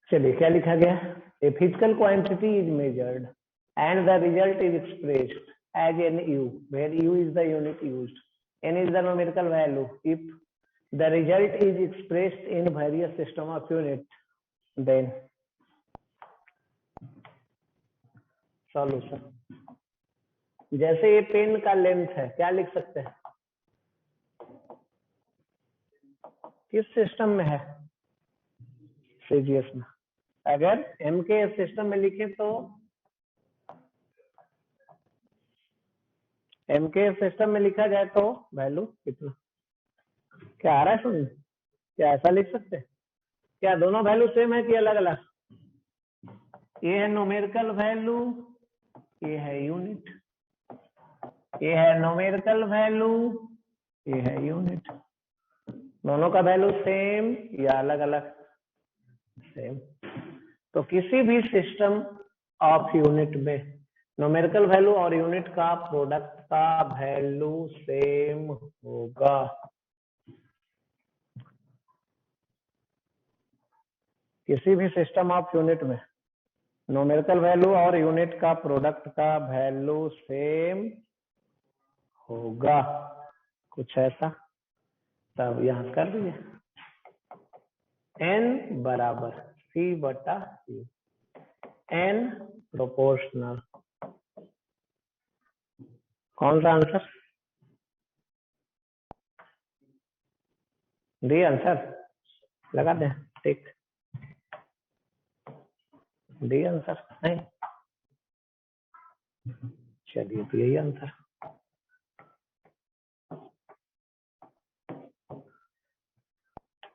चलिए क्या लिखा गया, a physical quantity is measured and the result is expressed as n u where u is the unit used, n is the numerical value if the result is expressed in various system of unit, then solution. जैसे ये pen का length है, क्या लिख सकते हैं, किस system में है, सीजीएस में। अगर एम के सिस्टम में लिखे तो एम के सिस्टम में लिखा जाए तो वैल्यू कितना, क्या आ रहा है समझ, क्या ऐसा लिख सकते हैं, क्या दोनों वैल्यू सेम है कि अलग अलग, ये है न्यूमेरिकल वैल्यू, ये है यूनिट, ये है न्यूमेरिकल वैल्यू, ये है यूनिट, दोनों का वैल्यू सेम या अलग अलग, सेम। तो किसी भी सिस्टम ऑफ यूनिट में न्यूमेरिकल वैल्यू और यूनिट का प्रोडक्ट का वैल्यू सेम होगा। किसी भी सिस्टम ऑफ यूनिट में न्यूमेरिकल वैल्यू और यूनिट का प्रोडक्ट का वैल्यू सेम होगा, कुछ ऐसा। तब यहां कर दीजिए n बराबर c बटा u, n प्रोपोर्शनल, कौन सा आंसर, डी आंसर लगा दें, ठीक, डी आंसर नहीं, चलिए तो यही आंसर।